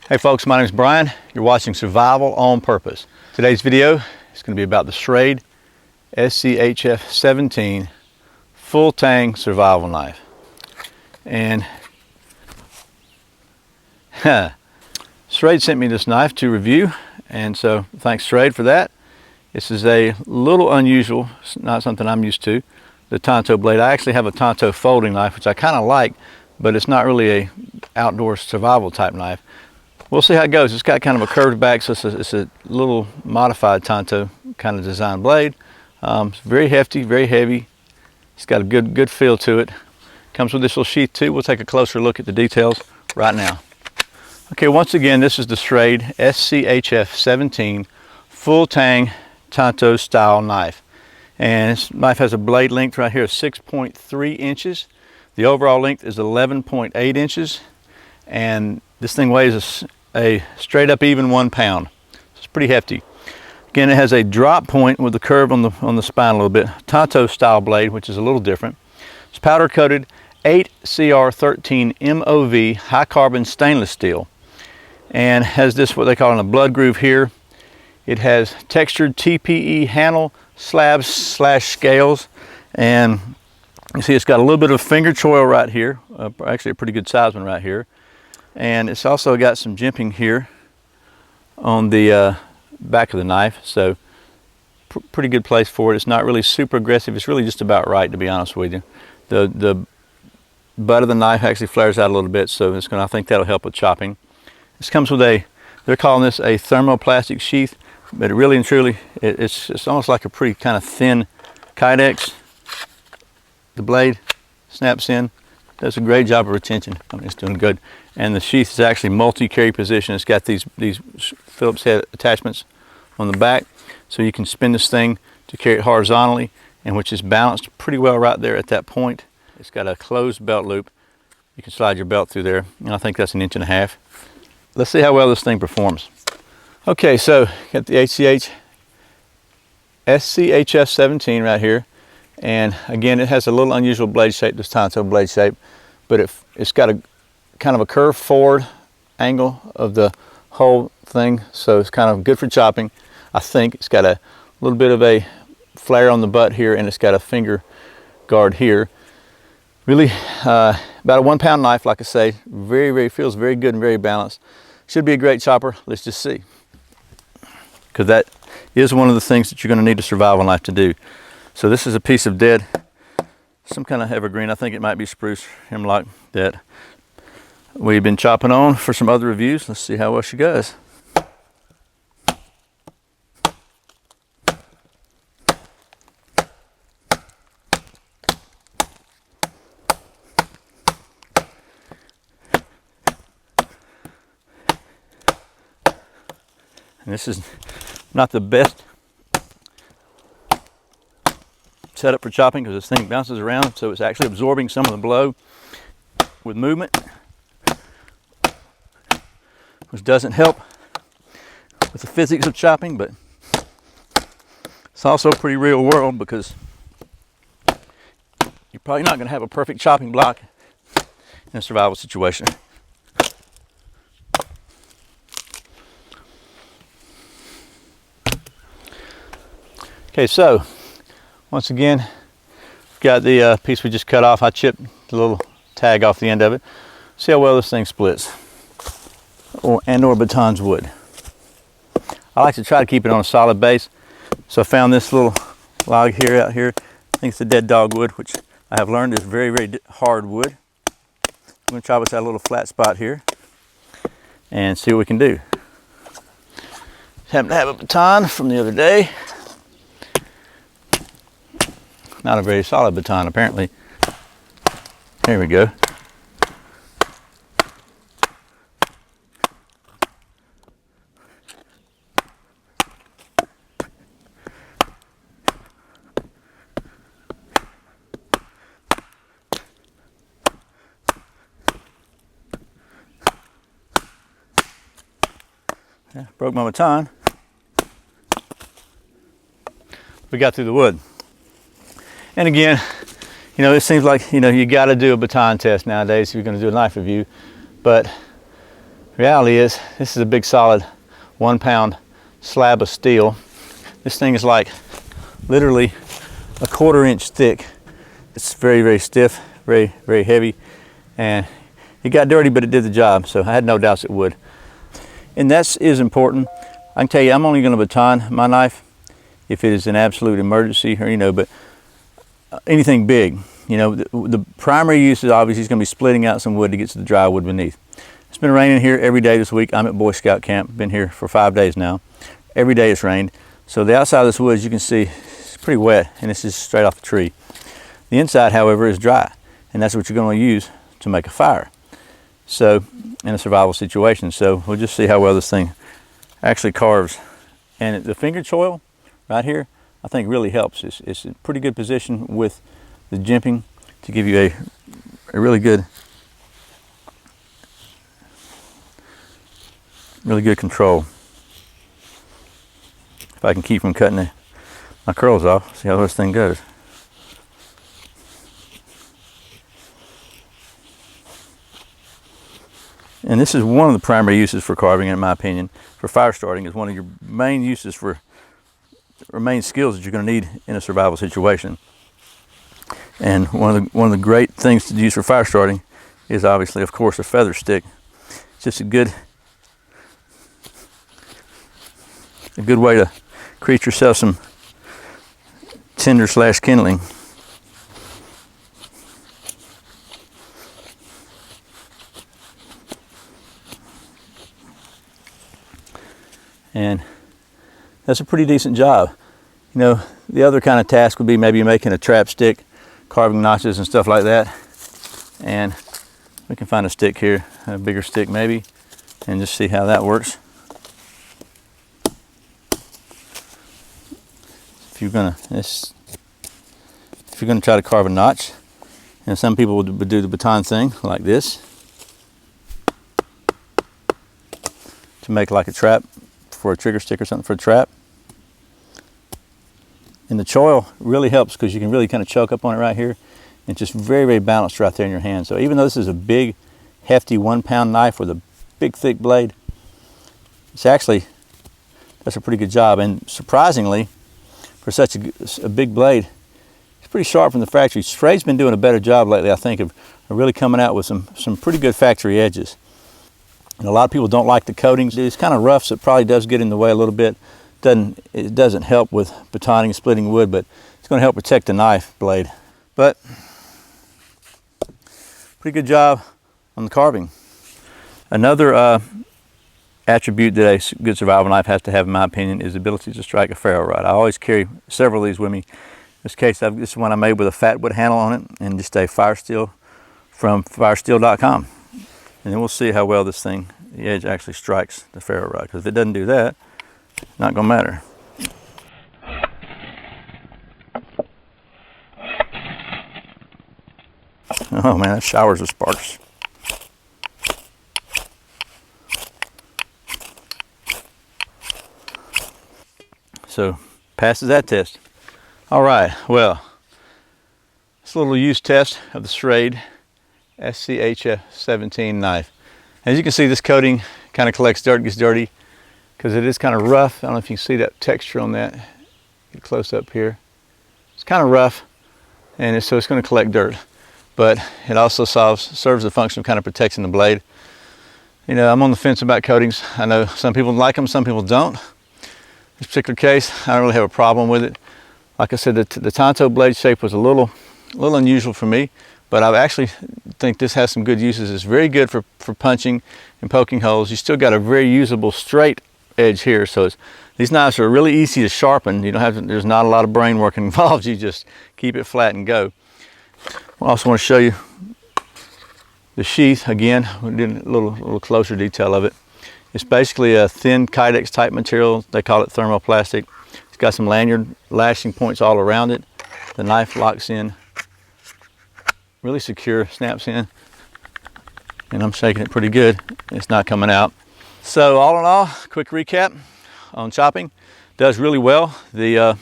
Hey folks, my name is Brian. You're watching Survival on Purpose. Today's video is going to be about the Schrade SCHF17 Full Tang Survival Knife. And Schrade sent me this knife to review, and so thanks Schrade for that. This is a little unusual, it's not something I'm used to, the Tanto blade. I actually have a Tanto folding knife, which I kind of like, but it's not really a outdoor survival type knife. We'll see how it goes. It's got kind of a curved back, so it's a little modified Tanto kind of design blade. It's very hefty, very heavy. It's got a good feel to it. Comes with this little sheath too. We'll take a closer look at the details right now. Okay, once again, this is the Schrade SCHF17 Full Tang Tanto style knife. And this knife has a blade length right here of 6.3 inches. The overall length is 11.8 inches. And this thing weighs a straight up even 1 pound. It's pretty hefty. Again, it has a drop point with a curve on the spine a little bit. Tanto style blade, which is a little different. It's powder coated 8CR13 MOV high carbon stainless steel, and has this what they call in a blood groove here. It has textured TPE handle slabs / scales, and you see it's got a little bit of finger choil right here, actually a pretty good size one right here. And it's also got some jimping here on the back of the knife, so pretty good place for it. It's not really super aggressive. It's really just about right, to be honest with you. The butt of the knife actually flares out a little bit, so I think that'll help with chopping. This comes with they're calling this a thermoplastic sheath, but it really and truly, it's almost like a pretty kind of thin Kydex. The blade snaps in. Does a great job of retention. I mean, it's doing good. And the sheath is actually multi-carry position. It's got these Phillips head attachments on the back, so you can spin this thing to carry it horizontally, and which is balanced pretty well right there at that point. It's got a closed belt loop. You can slide your belt through there, and I think that's 1.5 inches. Let's see how well this thing performs. Okay, so got the SCHF17 right here. And again, it has a little unusual blade shape, this Tanto blade shape, but it's got a kind of a curved forward angle of the whole thing, so it's kind of good for chopping. I think it's got a little bit of a flare on the butt here, and it's got a finger guard here. Really about a 1 pound knife, like I say. Feels very good and very balanced. Should be a great chopper. Let's just see, because that is one of the things that you're going to need a survival knife to do. So this is a piece of dead, some kind of evergreen. I think it might be spruce, hemlock, that we've been chopping on for some other reviews. Let's see how well she goes. And this is not the best setup for chopping, because this thing bounces around, so it's actually absorbing some of the blow with movement, which doesn't help with the physics of chopping, but it's also pretty real world, because you're probably not going to have a perfect chopping block in a survival situation. Okay, so once again, got the piece we just cut off. I chipped the little tag off the end of it. See how well this thing splits, or batons wood. I like to try to keep it on a solid base, so I found this little log here out here. I think it's a dead dogwood, which I have learned is very hard wood. I'm going to chop us out a little flat spot here and see what we can do. Happen to have a baton from the other day. Not a very solid baton, apparently. There we go. Yeah, broke my baton. We got through the wood. And again, you know, it seems like, you know, you got to do a baton test nowadays if you're going to do a knife review. But Reality is, this is a big solid 1 pound slab of steel. This thing is like literally a 1/4 inch thick. It's very, very stiff, very, very heavy, and it got dirty, but it did the job, so I had no doubts it would. And that is important. I can tell you, I'm only going to baton my knife if it is an absolute emergency, or but anything big. The primary use is obviously going to be splitting out some wood to get to the dry wood beneath. It's been raining here every day this week. I'm at Boy Scout camp, been here for 5 days now. Every day it's rained. So the outside of this wood, as you can see, it's pretty wet, and this is straight off the tree. The inside, however, is dry, and that's what you're going to use to make a fire. So, in a survival situation. So we'll just see how well this thing actually carves. And the finger choil right here, I think really helps. It's a pretty good position with the jimping to give you a really good control. If I can keep from cutting my curls off, see how this thing goes. And this is one of the primary uses for carving, in my opinion, for fire starting. Is one of your main uses or main skills that you're going to need in a survival situation. And one of the great things to use for fire starting is obviously, of course, a feather stick. It's just a good way to create yourself some tinder / kindling. And that's a pretty decent job. The other kind of task would be maybe making a trap stick, carving notches and stuff like that. And we can find a stick here, a bigger stick maybe, and just see how that works. If you're gonna try to carve a notch, and some people would do the baton thing like this to make like a trap for a trigger stick or something for a trap. And the choil really helps because you can really kind of choke up on it right here. It's just very, very balanced right there in your hand. So even though this is a big, hefty 1 pound knife with a big, thick blade, that's a pretty good job. And surprisingly, for such a big blade, it's pretty sharp from the factory. Schrade's been doing a better job lately, I think, of really coming out with some pretty good factory edges. And a lot of people don't like the coatings. It's kind of rough, so it probably does get in the way a little bit. It doesn't help with batoning and splitting wood, but it's going to help protect the knife blade. But pretty good job on the carving. Another attribute that a good survival knife has to have, in my opinion, is the ability to strike a ferro rod. I always carry several of these with me. In this case, this is one I made with a fat wood handle on it, and just a fire steel from firesteel.com. And then we'll see how well this thing, the edge actually strikes the ferro rod. Because if it doesn't do that, it's not going to matter. Oh man, that showers of sparks. So, passes that test. All right, well, it's a little use test of the Schrade SCHF17 knife. As you can see, this coating kind of collects dirt, gets dirty, because it is kind of rough. I don't know if you can see that texture on that. Get close up here. It's kind of rough, and so it's going to collect dirt. But it also serves the function of kind of protecting the blade. I'm on the fence about coatings. I know some people like them, some people don't. In this particular case, I don't really have a problem with it. Like I said, the Tanto blade shape was a little unusual for me, but I actually think this has some good uses. It's very good for punching and poking holes. You still got a very usable straight edge here, so these knives are really easy to sharpen. There's not a lot of brain work involved. You just keep it flat and go. I also want to show you the sheath again. We did a little closer detail of it. It's basically a thin Kydex type material. They call it thermoplastic. It's got some lanyard lashing points all around it. The knife locks in really secure, snaps in, and I'm shaking it pretty good. It's not coming out. So all in all, quick recap on chopping. Does really well. The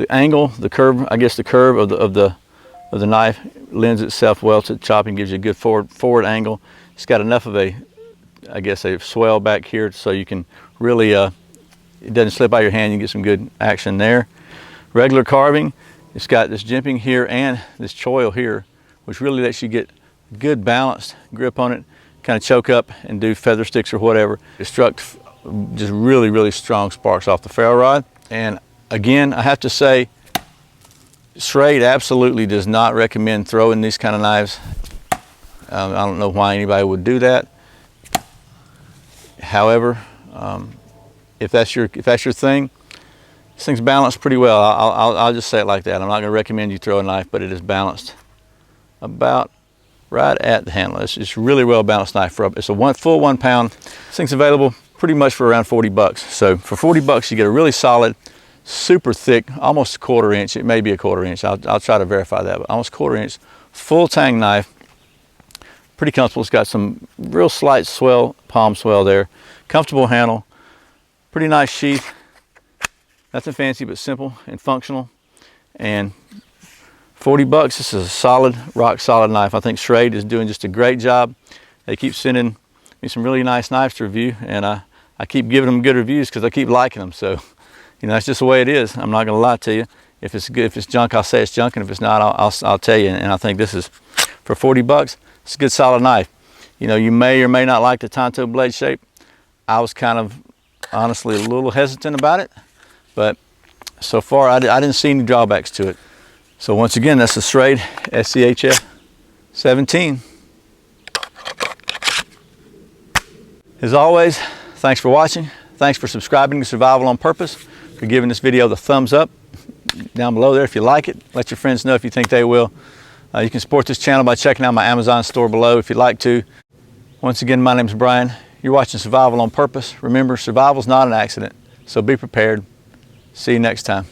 angle, the curve, I guess the curve of the knife lends itself well to chopping, gives you a good forward angle. It's got enough of a I guess, a swell back here so you can really, it doesn't slip out of your hand. You get some good action there. Regular carving, it's got this jimping here and this choil here, which really lets you get good balanced grip on it, kind of choke up and do feather sticks or whatever. It struck just really, really strong sparks off the ferro rod. And again, I have to say, Schrade absolutely does not recommend throwing these kind of knives. I don't know why anybody would do that. However, if that's your thing, this thing's balanced pretty well. I'll just say it like that. I'm not going to recommend you throw a knife, but it is balanced about right at the handle. It's really well balanced knife. It's a full 1 pound. This thing's available pretty much for around 40 bucks. So for 40 bucks, you get a really solid, super thick, almost 1/4 inch. It may be a 1/4 inch. I'll try to verify that, but almost 1/4 inch full tang knife. Pretty comfortable. It's got some real slight swell, palm swell there. Comfortable handle. Pretty nice sheath. Nothing fancy, but simple and functional. And 40 bucks, this is a solid, rock solid knife. I think Schrade is doing just a great job. They keep sending me some really nice knives to review, and I keep giving them good reviews because I keep liking them. So, you know, that's just the way it is. I'm not gonna lie to you. If it's good, if it's junk, I'll say it's junk, and if it's not, I'll tell you. And I think this is, for 40 bucks, it's a good solid knife. You know, you may or may not like the Tanto blade shape. I was kind of, honestly, a little hesitant about it, but so far I didn't see any drawbacks to it. So once again, that's the Schrade SCHF17. As always, thanks for watching. Thanks for subscribing to Survival on Purpose, for giving this video the thumbs up down below there if you like it. Let your friends know if you think they will. You can support this channel by checking out my Amazon store below if you'd like to. Once again, my name's Brian. You're watching Survival on Purpose. Remember, survival's not an accident, so be prepared. See you next time.